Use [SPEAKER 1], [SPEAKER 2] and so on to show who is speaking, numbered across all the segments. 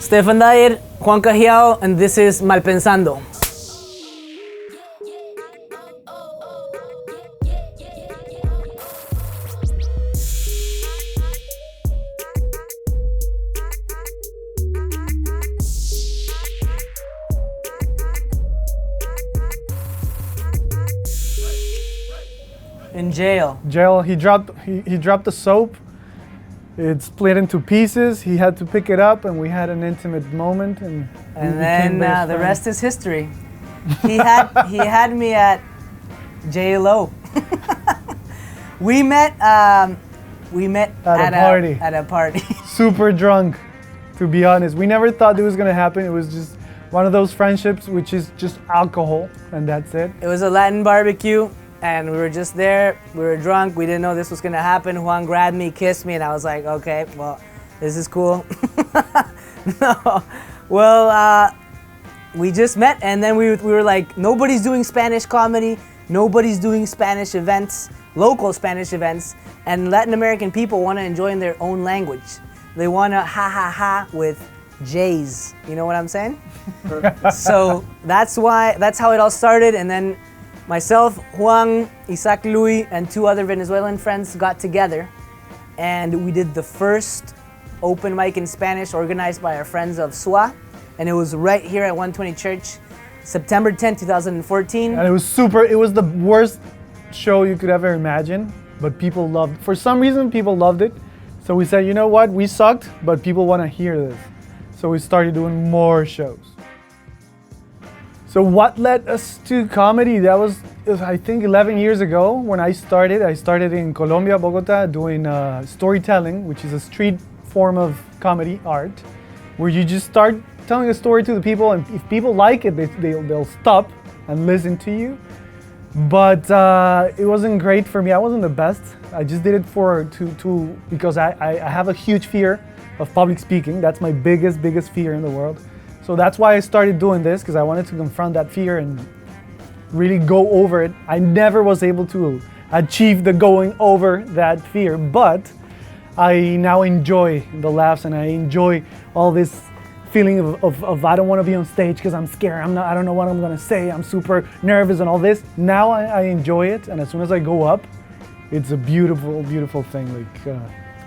[SPEAKER 1] Stephan Dyer, Juan Cajiao, and this is Pensando. In jail.
[SPEAKER 2] He dropped the soap. It split into pieces. He had to pick it up, and we had an intimate moment. And
[SPEAKER 1] then the rest is history. He had me at JLO. we met at a party.
[SPEAKER 2] Super drunk, to be honest. We never thought it was gonna happen. It was just one of those friendships, which is just alcohol, and that's it.
[SPEAKER 1] It was a Latin barbecue. And we were just there, we were drunk, we didn't know this was gonna happen. Juan grabbed me, kissed me, and I was like, okay, well, this is cool. No, well, we just met, and then we were like, nobody's doing Spanish comedy, nobody's doing Spanish events, local Spanish events, and Latin American people wanna enjoy in their own language. They wanna ha ha ha with J's, you know what I'm saying? So that's how it all started, and then myself, Juan, Isaac Louis, and two other Venezuelan friends got together, and we did the first open mic in Spanish organized by our friends of SWA, and it was right here at 120 Church, September 10, 2014.
[SPEAKER 2] And it was the worst show you could ever imagine, but people loved, for some reason people loved it. So we said, you know what, we sucked, but people want to hear this. So we started doing more shows. So what led us to comedy? That was I think 11 years ago when I started. I started in Colombia, Bogota, doing storytelling, which is a street form of comedy art, where you just start telling a story to the people, and if people like it, they'll stop and listen to you. But it wasn't great for me. I wasn't the best. I just did it because I have a huge fear of public speaking. That's my biggest fear in the world. So that's why I started doing this, because I wanted to confront that fear and really go over it. I never was able to achieve the going over that fear, but I now enjoy the laughs, and I enjoy all this feeling of I don't want to be on stage because I'm scared. I don't know what I'm gonna say. I'm super nervous and all this. Now I enjoy it, and as soon as I go up, it's a beautiful thing. Like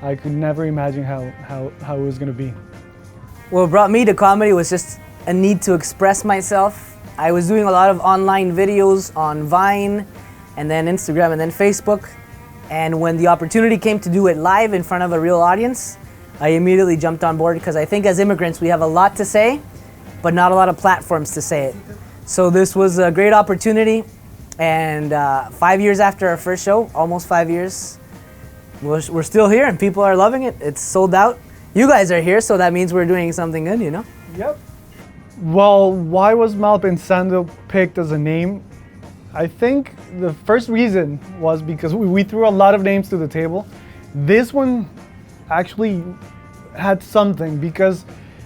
[SPEAKER 2] I could never imagine how it was gonna be.
[SPEAKER 1] What brought me to comedy was just a need to express myself. I was doing a lot of online videos on Vine, and then Instagram, and then Facebook. And when the opportunity came to do it live in front of a real audience, I immediately jumped on board, because I think as immigrants we have a lot to say, but not a lot of platforms to say it. So this was a great opportunity, and 5 years after our first show, almost 5 years, we're still here and people are loving it. It's sold out. You guys are here, so that means we're doing something good, you know?
[SPEAKER 2] Yep. Well, why was Pensando picked as a name? I think the first reason was because we threw a lot of names to the table. This one actually had something, because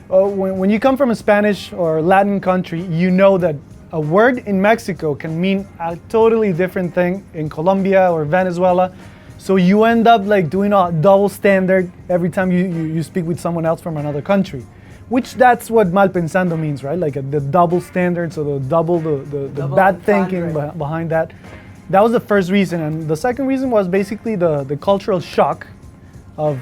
[SPEAKER 2] when you come from a Spanish or Latin country, you know that a word in Mexico can mean a totally different thing in Colombia or Venezuela. So you end up like doing a double standard every time you speak with someone else from another country, which that's what Pensando means, right? Like the double standard, so the double bad thinking behind that. That was the first reason, and the second reason was basically the cultural shock of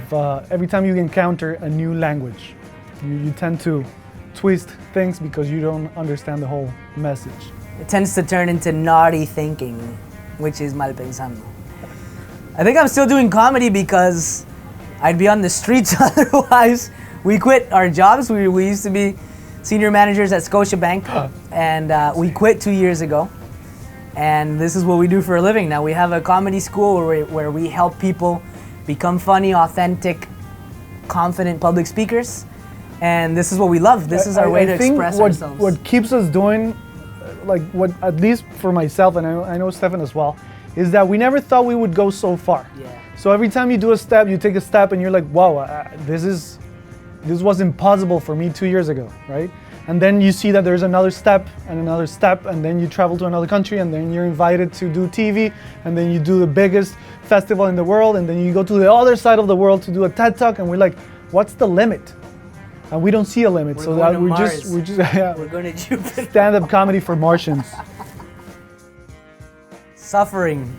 [SPEAKER 2] every time you encounter a new language. You tend to twist things because you don't understand the whole message.
[SPEAKER 1] It tends to turn into naughty thinking, which is Pensando. I think I'm still doing comedy because I'd be on the streets otherwise. We quit our jobs. We used to be senior managers at Scotiabank, and we quit 2 years ago. And this is what we do for a living now. We have a comedy school where we help people become funny, authentic, confident public speakers. And this is what we love. This is our way to express ourselves.
[SPEAKER 2] What keeps us doing, like what at least for myself, and I know Stephan as well, is that we never thought we would go so far.
[SPEAKER 1] Yeah.
[SPEAKER 2] So every time you do a step, you take a step, and you're like, wow, this was impossible for me 2 years ago, right? And then you see that there's another step, and then you travel to another country, and then you're invited to do TV, and then you do the biggest festival in the world, and then you go to the other side of the world to do a TED Talk, and we're like, what's the limit? and we don't see a limit.
[SPEAKER 1] We're
[SPEAKER 2] So
[SPEAKER 1] going
[SPEAKER 2] that
[SPEAKER 1] to
[SPEAKER 2] we're
[SPEAKER 1] Mars.
[SPEAKER 2] just yeah,
[SPEAKER 1] We're going to Jupiter.
[SPEAKER 2] stand-up comedy for Martians.
[SPEAKER 1] Suffering.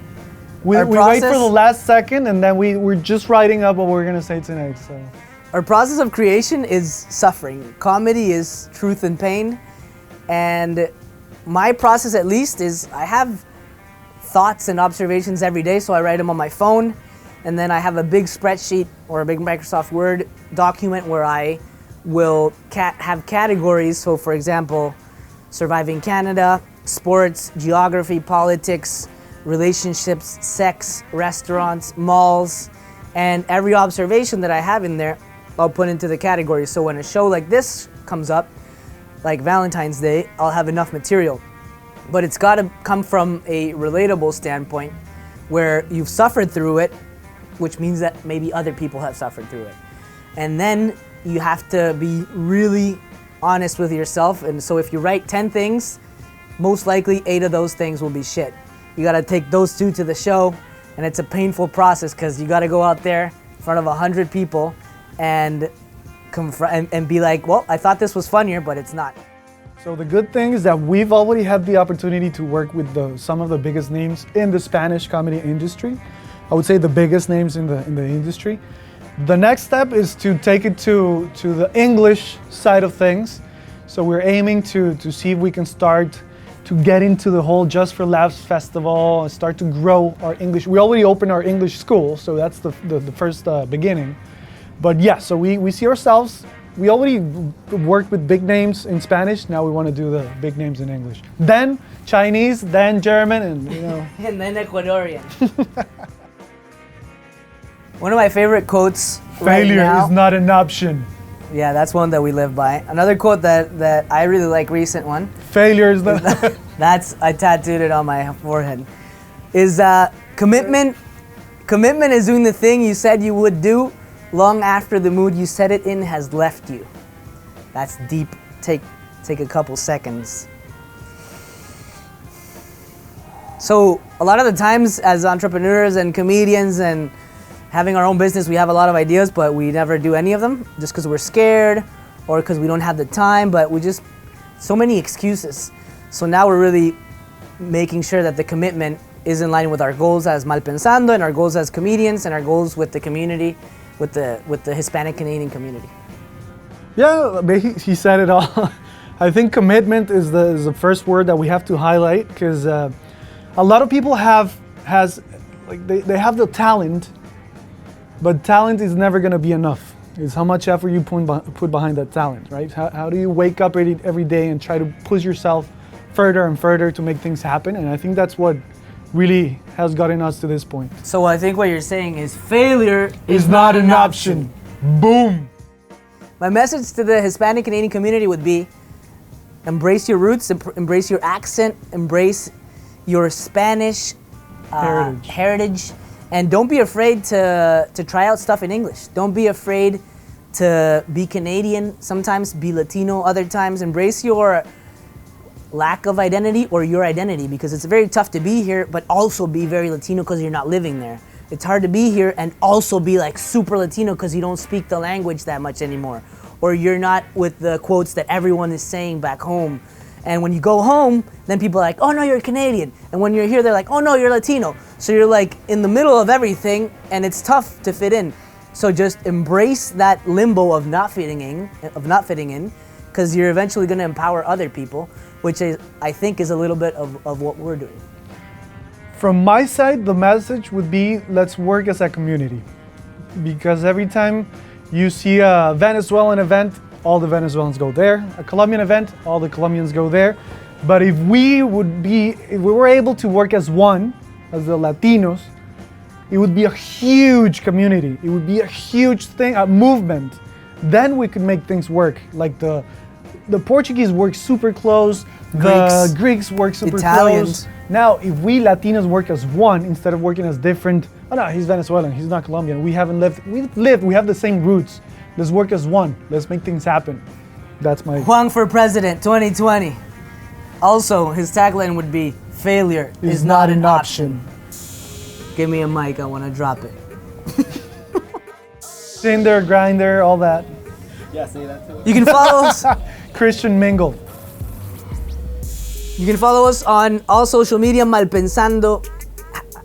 [SPEAKER 2] We
[SPEAKER 1] Our
[SPEAKER 2] wait for
[SPEAKER 1] process-
[SPEAKER 2] the last second, and then we're just writing up what we're gonna say tonight. So
[SPEAKER 1] Our process of creation is suffering. Comedy is truth and pain. And my process, at least, is I have thoughts and observations every day, so I write them on my phone. And then I have a big spreadsheet or a big Microsoft Word document where I will have categories. So, for example, surviving Canada, sports, geography, politics, relationships, sex, restaurants, malls, and every observation that I have in there, I'll put into the category. So when a show like this comes up, like Valentine's Day, I'll have enough material. But it's got to come from a relatable standpoint where you've suffered through it, which means that maybe other people have suffered through it. And then you have to be really honest with yourself. And so if you write 10 things, most likely 8 of those things will be shit. You got to take those 2 to the show, and it's a painful process because you got to go out there in front of 100 people and confront and be like, well, I thought this was funnier, but it's not.
[SPEAKER 2] So the good thing is that we've already had the opportunity to work with some of the biggest names in the Spanish comedy industry. I would say the biggest names in the industry. The next step is to take it to the English side of things. So we're aiming to see if we can start to get into the whole Just for Laughs festival and start to grow our English. We already opened our English school, so that's the first beginning. But yeah, so we see ourselves, we already worked with big names in Spanish, now we want to do the big names in English. Then Chinese, then German, and you know.
[SPEAKER 1] And then Ecuadorian. One of my favorite quotes
[SPEAKER 2] Failure
[SPEAKER 1] right now,
[SPEAKER 2] is not an option.
[SPEAKER 1] Yeah, that's one that we live by. Another quote that I really like, recent one,
[SPEAKER 2] Failure is not.
[SPEAKER 1] I tattooed it on my forehead, is commitment. Commitment is doing the thing you said you would do long after the mood you set it in has left you. That's deep. Take a couple seconds. So a lot of the times as entrepreneurs and comedians and having our own business, we have a lot of ideas, but we never do any of them just because we're scared or because we don't have the time, but so many excuses. So now we're really making sure that the commitment is in line with our goals as Pensando and our goals as comedians and our goals with the community, with the Hispanic Canadian community.
[SPEAKER 2] Yeah, he said it all. I think commitment is the first word that we have to highlight because a lot of people they have the talent, but talent is never going to be enough. It's how much effort you put behind that talent, right? How do you wake up every day and try to push yourself further and further to make things happen? And I think that's what really has gotten us to this point.
[SPEAKER 1] So I think what you're saying is failure
[SPEAKER 2] is not an option. Boom.
[SPEAKER 1] My message to the Hispanic Canadian community would be embrace your roots, embrace your accent, embrace your Spanish heritage, and don't be afraid to try out stuff in English. Don't be afraid to be Canadian, sometimes be Latino, other times. Embrace your lack of identity or your identity, because it's very tough to be here but also be very Latino because you're not living there. It's hard to be here and also be like super Latino because you don't speak the language that much anymore, or you're not with the quotes that everyone is saying back home. And when you go home, then people are like, oh no, you're Canadian. And when you're here, they're like, oh no, you're Latino. So you're like in the middle of everything and it's tough to fit in. So just embrace that limbo of not fitting in, because you're eventually going to empower other people, which I think is a little bit of what we're doing.
[SPEAKER 2] From my side, the message would be, let's work as a community. Because every time you see a Venezuelan event, all the Venezuelans go there. A Colombian event, all the Colombians go there. But if we were able to work as one, as the Latinos, it would be a huge community. It would be a huge thing, a movement. Then we could make things work. Like the Portuguese work super close, the Greeks work super
[SPEAKER 1] Italians.
[SPEAKER 2] close. Now, if we Latinos work as one instead of working as different, oh no, he's Venezuelan, he's not Colombian, we have the same roots. Let's work as one. Let's make things happen. That's my...
[SPEAKER 1] Juan for President 2020. Also, his tagline would be, failure is not an option. Give me a mic, I want to drop it.
[SPEAKER 2] Tinder, Grindr, all that.
[SPEAKER 3] Yeah, say that too.
[SPEAKER 1] You can follow us.
[SPEAKER 2] Christian mingle.
[SPEAKER 1] You can follow us on all social media, Malpensando,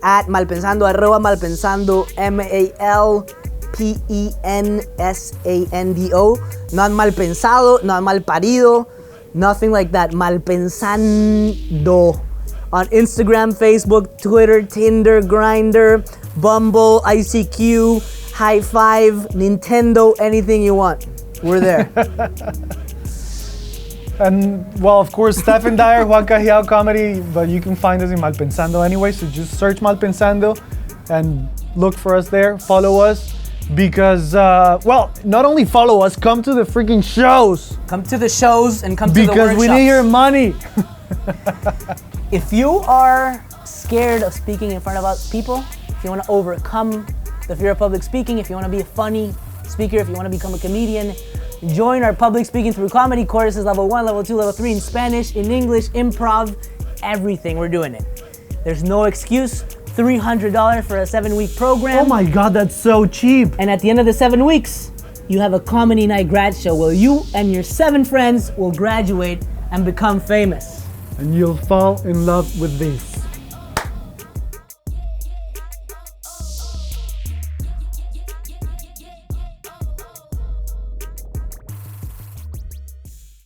[SPEAKER 1] at Malpensando, arroba Malpensando, Malpensando. Not Malpensado, not Malparido, nothing like that. Malpensando. On Instagram, Facebook, Twitter, Tinder, Grindr, Bumble, ICQ, High Five, Nintendo, anything you want. We're there.
[SPEAKER 2] And well, of course, Stephan Dyer, Juan Cajiao comedy, but you can find us in Malpensando anyway. So just search Malpensando and look for us there. Follow us because, well, not only follow us, come to the freaking shows.
[SPEAKER 1] Come to the shows and come to the workshops.
[SPEAKER 2] Because we need your money.
[SPEAKER 1] If you are scared of speaking in front of people, if you want to overcome the fear of public speaking, if you want to be a funny speaker, if you want to become a comedian, join our public speaking through comedy courses, level 1, level 2, level 3 in Spanish, in English, improv, everything, we're doing it. There's no excuse, $300 for a 7-week program.
[SPEAKER 2] Oh my God, that's so cheap.
[SPEAKER 1] And at the end of the 7 weeks, you have a comedy night grad show where you and your 7 friends will graduate and become famous.
[SPEAKER 2] And you'll fall in love with this.